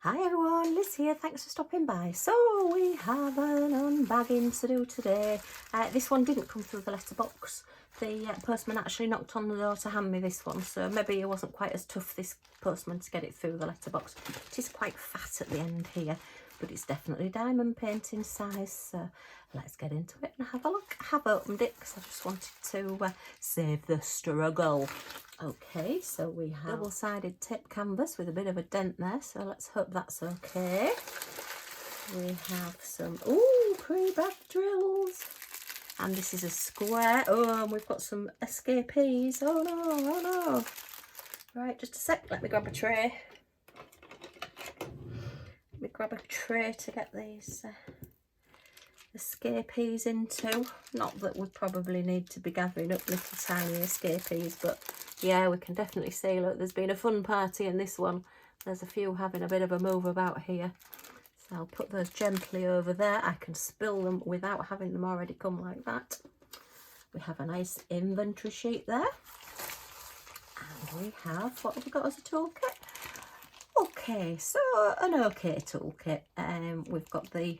Hi everyone, Liz here, thanks for stopping by. So we have an unbagging to do today. This one didn't come through the letterbox. The postman actually knocked on the door to hand me this one, so maybe it wasn't quite as tough, this postman, to get it through the letterbox. It is quite fat at the end here, but it's definitely diamond painting size, so let's get into it and have a look. I have opened it because I just wanted to save the struggle. Okay, so we have double-sided tape canvas with a bit of a dent there, so let's hope that's okay. We have some, pre-bag drills. And this is a square. Oh, and we've got some escapees. Oh no, oh no. Right, just a sec, let me grab a tray. Let me grab a tray to get these escapees into. Not that we probably need to be gathering up little tiny escapees, but yeah, we can definitely see, look, there's been a fun party in this one. There's a few having a bit of a move about here. So I'll put those gently over there. I can spill them without having them already come like that. We have a nice inventory sheet there. And we have, what have we got as a toolkit? Okay, so an okay toolkit. We've got the,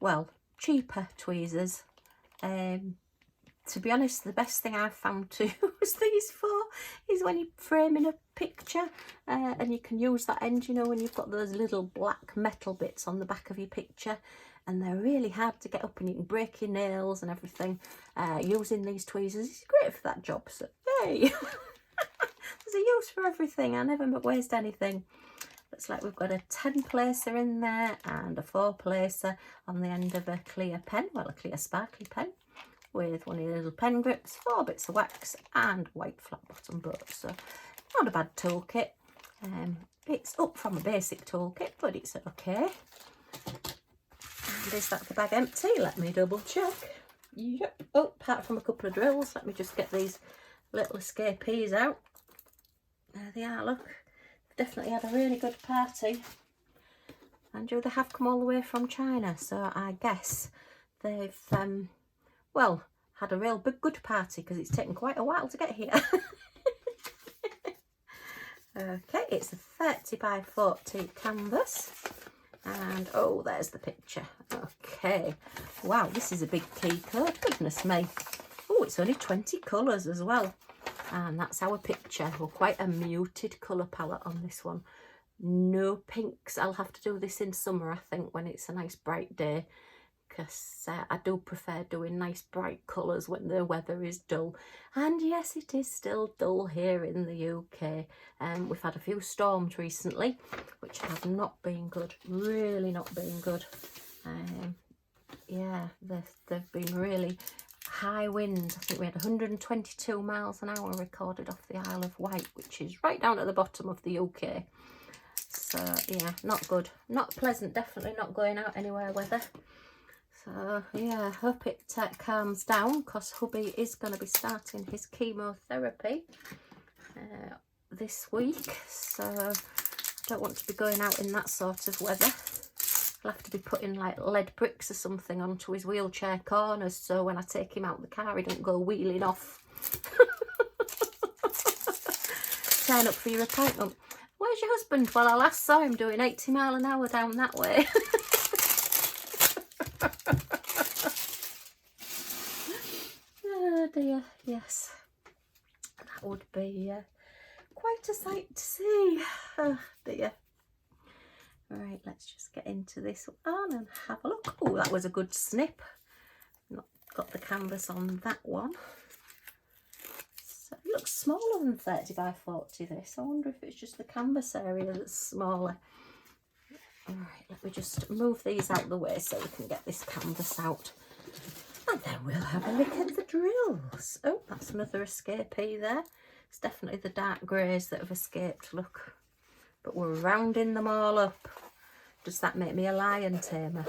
well, cheaper tweezers. To be honest, the best thing I've found to use these for is when you're framing a picture and you can use that end, you know, when you've got those little black metal bits on the back of your picture, and they're really hard to get up and you can break your nails and everything. Using these tweezers is great for that job, so yay! There's a use for everything. I never waste anything. Looks like we've got a 10 placer in there and a 4 placer on the end of a clear pen, well, a clear sparkly pen, with one of your little pen grips, 4 bits of wax and white flat bottom bolts. So not a bad toolkit. It's up from a basic toolkit, but it's okay. And is that the bag empty? Let me double check. Yep. Oh, apart from a couple of drills, let me just get these little escapees out. There they are, look. Definitely had a really good party. And they have come all the way from China, so I guess they've well, had a real big good party because it's taken quite a while to get here. Okay, it's a 30 by 40 canvas, and oh, there's the picture. Okay, wow, this is a big key code, goodness me. Oh, it's only 20 colours as well, and that's our picture. We're quite a muted colour palette on this one. No pinks. I'll have to do this in summer, I think, when it's a nice bright day, because I do prefer doing nice bright colours when the weather is dull. And yes, it is still dull here in the UK. We've had a few storms recently, which have not been good, really not been good. Yeah, they've been really high winds. I think we had 122 miles an hour recorded off the Isle of Wight, which is right down at the bottom of the UK. So yeah, not good, not pleasant, definitely not going out anywhere weather. So yeah, hope it calms down, because hubby is going to be starting his chemotherapy this week, so I don't want to be going out in that sort of weather. I'll have to be putting like lead bricks or something onto his wheelchair corners, so when I take him out the car he don't go wheeling off. Turn up for your appointment. Where's your husband? Well, I last saw him doing 80 miles an hour down that way. Oh dear, yes, that would be quite a sight to see. Oh dear. Right, let's just get into this one and have a look. Oh, that was a good snip. Not got the canvas on that one. So it looks smaller than 30 by 40 this. I wonder if it's just the canvas area that's smaller. Alright, let me just move these out the way so we can get this canvas out. And then we'll have a look at the drills. Oh, that's another escapee there. It's definitely the dark greys that have escaped, look. But we're rounding them all up. Does that make me a lion tamer?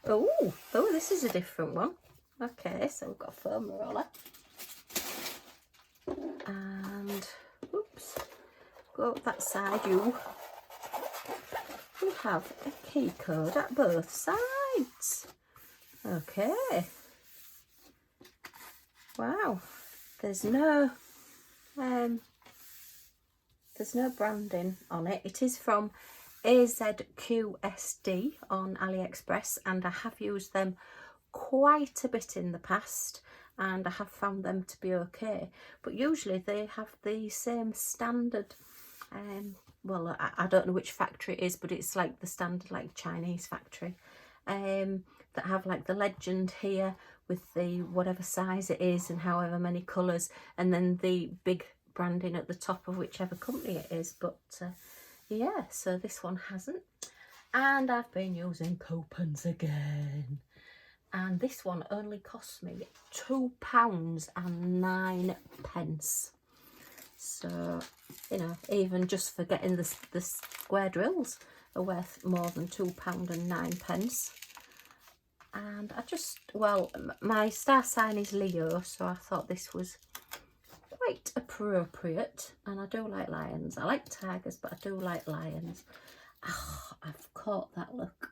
Oh, this is a different one. Okay, so we've got a foam roller. And, oops, go up that side, you. We have a key code at both sides. Okay. Wow. There's no There's no branding on it. It is from AZQSD on AliExpress, and I have used them quite a bit in the past, and I have found them to be okay. But usually they have the same standard, well, I don't know which factory it is, but it's like the standard, like Chinese factory, that have like the legend here with the whatever size it is and however many colours, and then the big branding at the top of whichever company it is. But yeah, so this one hasn't, and I've been using coupons again, and this one only cost me £2.09. So, you know, even just for getting the square drills are worth more than £2.09. And I just, well, my star sign is Leo, so I thought this was quite appropriate. And I do like lions. I like tigers, but I do like lions. Oh, I've caught that, look.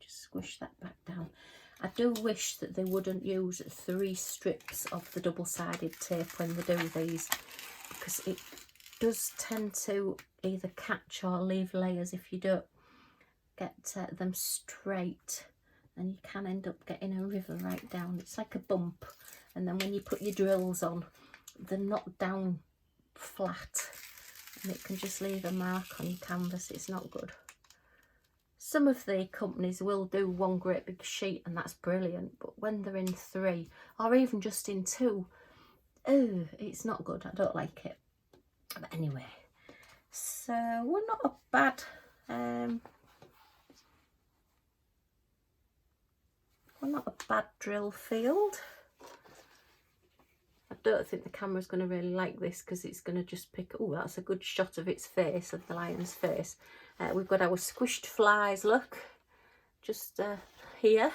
Just squish that back down. I do wish that they wouldn't use 3 strips of the double-sided tape when they do these, because it does tend to either catch or leave layers if you don't get them straight, and you can end up getting a river right down. It's like a bump, and then when you put your drills on, they're not down flat, and it can just leave a mark on your canvas. It's not good. Some of the companies will do one great big sheet, and that's brilliant, but when they're in 3 or even just in 2, oh, it's not good. I don't like it. But anyway, so we're not a bad drill field. I don't think the camera's going to really like this, because it's going to just pick, oh, that's a good shot of its face, of the lion's face. We've got our squished flies, look, just here.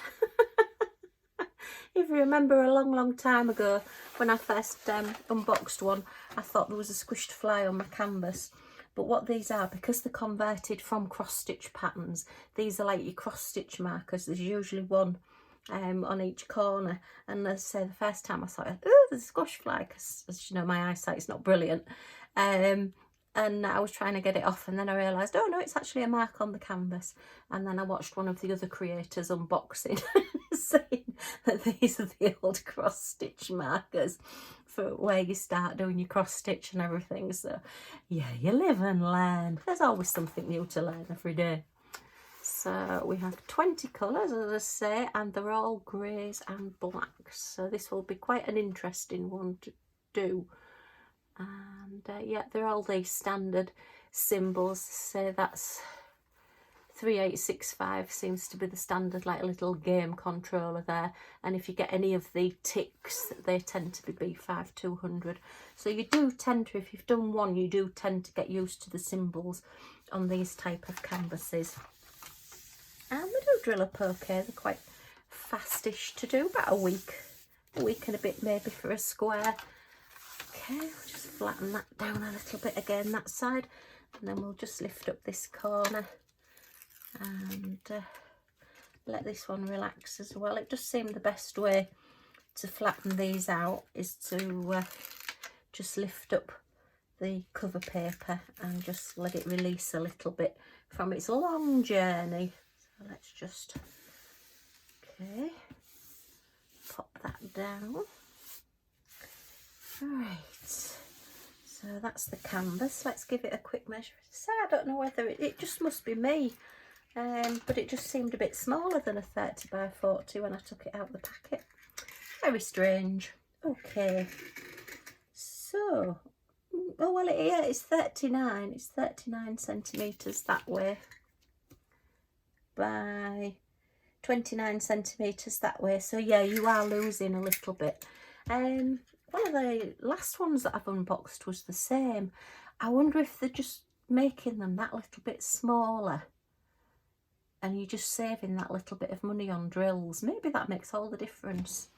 If you remember a long time ago when I first unboxed one, I thought there was a squished fly on my canvas. But what these are, because they're converted from cross-stitch patterns, these are like your cross-stitch markers. There's usually one on each corner, and as I say, the first time I saw it, oh, there's a squash fly, because, as you know, my eyesight's not brilliant, and I was trying to get it off, and then I realised, oh no, it's actually a mark on the canvas. And then I watched one of the other creators unboxing saying that these are the old cross stitch markers for where you start doing your cross stitch and everything. So yeah, you live and learn. There's always something new to learn every day. So we have 20 colours, as I say, and they're all greys and blacks. So this will be quite an interesting one to do. And yeah, they're all these standard symbols. So that's 3865 seems to be the standard, like a little game controller there. And if you get any of the ticks, they tend to be B5200. So you do tend to, if you've done one, you do tend to get used to the symbols on these type of canvases. And they do drill up okay. They're quite fastish to do, about a week and a bit maybe for a square. Okay, we'll just flatten that down a little bit again, that side, and then we'll just lift up this corner and let this one relax as well. It just seemed the best way to flatten these out is to just lift up the cover paper and just let it release a little bit from its long journey. So let's just, okay, pop that down. Right, so that's the canvas. Let's give it a quick measure. So I don't know whether it just must be me, but it just seemed a bit smaller than a 30 by 40 when I took it out of the packet. Very strange. Okay, so, oh well, yeah, it's 39. It's 39 centimetres that way by 29 centimetres that way. So yeah, you are losing a little bit. One of the last ones that I've unboxed was the same. I wonder if they're just making them that little bit smaller and you're just saving that little bit of money on drills. Maybe that makes all the difference.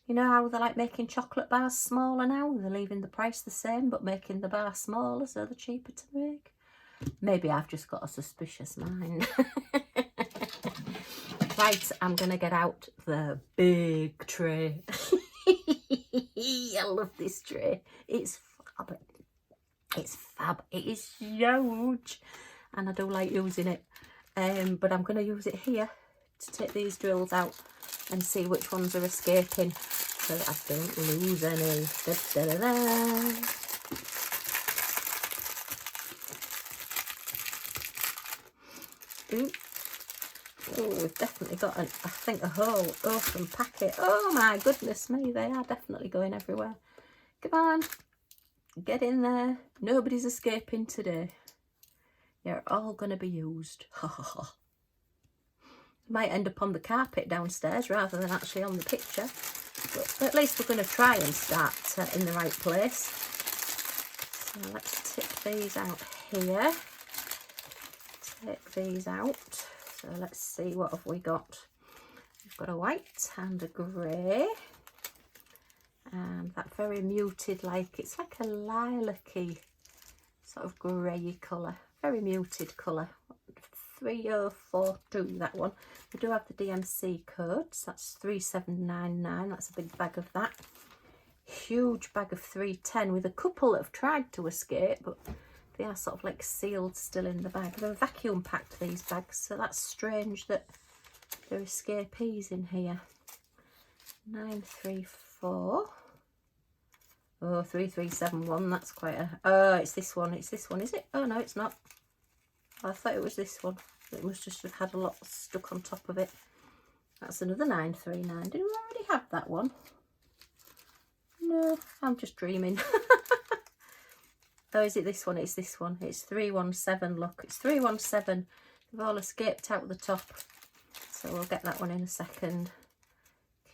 You know how they're like making chocolate bars smaller now? They're leaving the price the same but making the bar smaller so they're cheaper to make. Maybe I've just got a suspicious mind. Right, I'm going to get out the big tray. I love this tray. It's fab. It's fab. It is huge, and I do like using it. But I'm going to use it here to take these drills out and see which ones are escaping so that I don't lose any. Da, da, da, da. Ooh. Oh, we've definitely got, I think, a whole open packet. Oh my goodness me, they are definitely going everywhere. Come on, get in there. Nobody's escaping today. You're all going to be used. Ha ha ha. Might end up on the carpet downstairs rather than actually on the picture. But at least we're going to try and start in the right place. So let's tip these out here. Take these out. So let's see, what have we got? We've got a white and a grey. And that very muted, like, it's like a lilac-y sort of grey colour. Very muted colour. 3042, that one. We do have the DMC codes. That's 3799. That's a big bag of that. Huge bag of 310 with a couple that have tried to escape, but they are sort of like sealed still in the bag. They're vacuum packed, these bags, so that's strange that there are escapees in here. 934. Oh, 3371. That's quite a... Oh, it's this one. It's this one, is it? Oh, no, it's not. I thought it was this one. It must just have had a lot stuck on top of it. That's another 939. Did we already have that one? No, I'm just dreaming. Oh, is it this one? It's this one. It's 317. Look, it's 317. They've all escaped out the top. So we'll get that one in a second.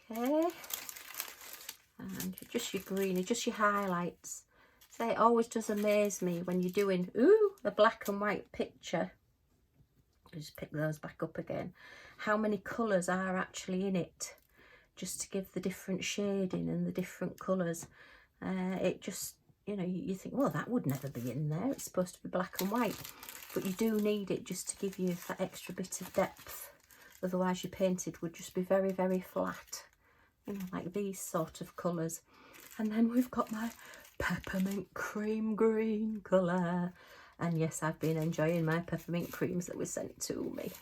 Okay. And just your greeny, just your highlights. So it always does amaze me when you're doing, ooh, a black and white picture. Just pick those back up again. How many colours are actually in it, just to give the different shading and the different colours. It just, you know, you think, well, that would never be in there. It's supposed to be black and white. But you do need it just to give you that extra bit of depth. Otherwise your painted would just be very, very flat. You know, like these sort of colours. And then we've got my peppermint cream green colour. And yes, I've been enjoying my peppermint creams that were sent to me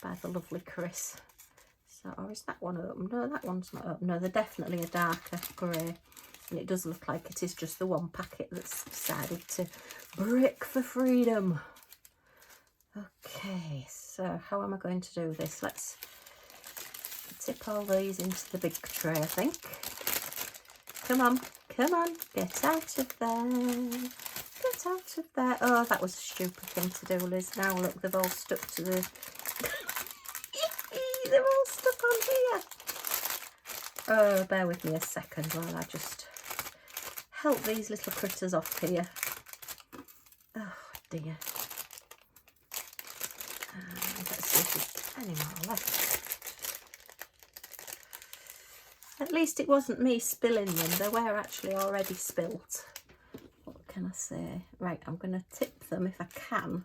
by the lovely Chris. So, or is that one open? No, that one's not open. No, they're definitely a darker grey. And it does look like it is just the one packet that's decided to break for freedom. Okay, so how am I going to do this? Let's tip all these into the big tray, I think. Come on, come on, get out of there. Get out of there. Oh, that was a stupid thing to do, Liz. Now look, they've all stuck to the... They're all stuck on here. Oh, bear with me a second while I just help these little critters off here. Oh, dear. And let's see if there's any more left. At least it wasn't me spilling them. They were actually already spilt. What can I say? Right, I'm going to tip them if I can.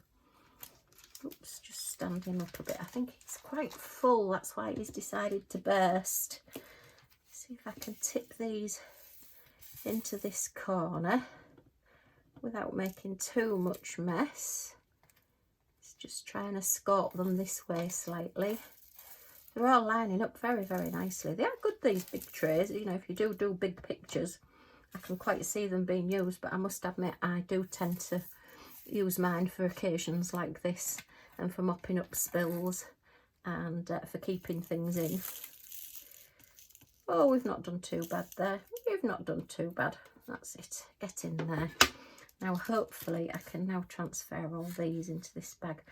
Oops, just standing up a bit. I think it's quite full. That's why he's decided to burst. See if I can tip these into this corner without making too much mess. It's just trying to escort them this way slightly. They're all lining up very, very nicely. They are good, these big trays. You know, if you do big pictures, I can quite see them being used, but I must admit I do tend to use mine for occasions like this and for mopping up spills and for keeping things in. Oh, we've not done too bad there. We've not done too bad. That's it. Get in there. Now, hopefully, I can now transfer all these into this bag.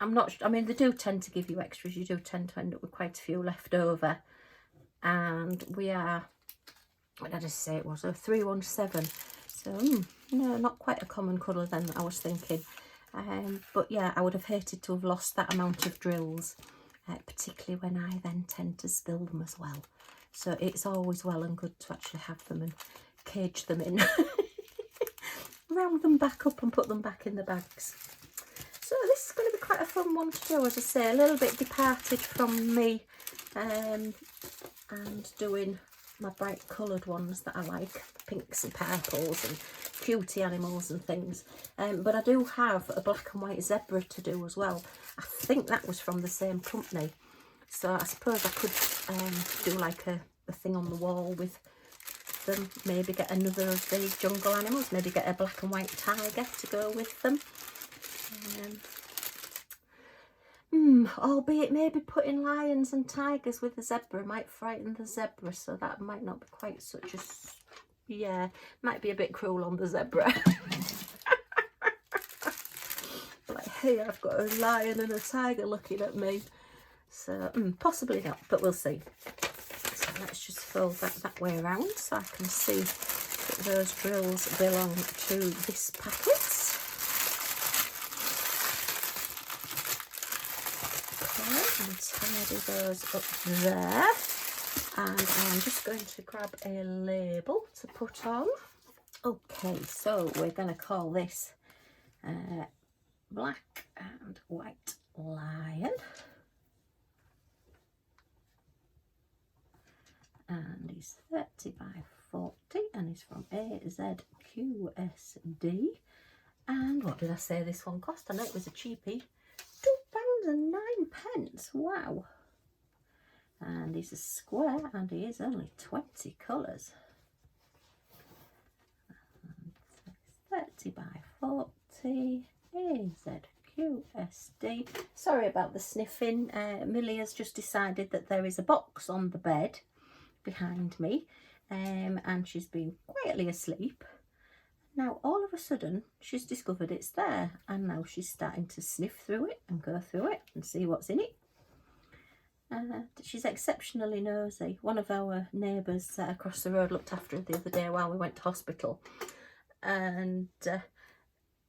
I'm not, I mean, they do tend to give you extras. You do tend to end up with quite a few left over. And we are, what did I say it was? 317. So, no, not quite a common colour then, I was thinking. But yeah, I would have hated to have lost that amount of drills, particularly when I then tend to spill them as well. So it's always well and good to actually have them and cage them in. Round them back up and put them back in the bags. So this is going to be quite a fun one to do, as I say, a little bit departed from me and doing my bright coloured ones that I like, pinks and purples and cutie animals and things. But I do have a black and white zebra to do as well. I think that was from the same company. So I suppose I could do like a thing on the wall with them. Maybe get another of these jungle animals. Maybe get a black and white tiger to go with them. Albeit maybe putting lions and tigers with the zebra might frighten the zebra, so that might not be quite such a... Yeah, might be a bit cruel on the zebra. Like, hey, I've got a lion and a tiger looking at me. So, possibly not, but we'll see. So let's just fold that way around so I can see that those drills belong to this packet. And tidy those up there, and I'm just going to grab a label to put on. Okay, so we're going to call this black and white lion, and he's 30 by 40 and he's from AZQSD. And what did I say this one cost? I know it was a cheapie. £2.09. Wow. And he's a square and he is only 20 colours. 30 by 40 AZQSD. Sorry about the sniffing. Millie has just decided that there is a box on the bed behind me, and she's been quietly asleep. Now, all of a sudden, she's discovered it's there, and now she's starting to sniff through it and go through it and see what's in it. She's exceptionally nosy. One of our neighbours across the road looked after her the other day while we went to hospital, and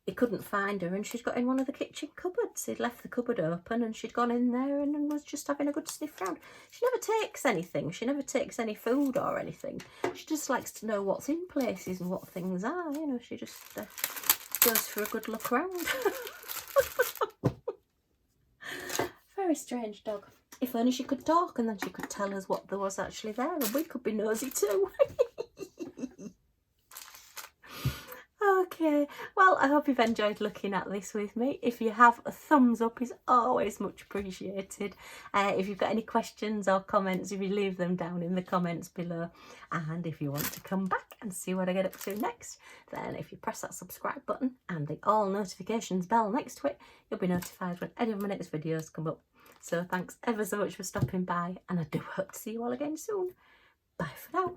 he couldn't find her, and she'd got in one of the kitchen cupboards. He'd left the cupboard open and she'd gone in there and was just having a good sniff round. She never takes anything. She never takes any food or anything. She just likes to know what's in places and what things are. You know, she just goes for a good look round. Very strange dog. If only she could talk, and then she could tell us what there was actually there, and we could be nosy too. Okay, well, I hope you've enjoyed looking at this with me. If you have, a thumbs up is always much appreciated. If you've got any questions or comments, if you leave them down in the comments below. And if you want to come back and see what I get up to next, then if you press that subscribe button and the all notifications bell next to it, you'll be notified when any of my next videos come up. So thanks ever so much for stopping by, and I do hope to see you all again soon. Bye for now.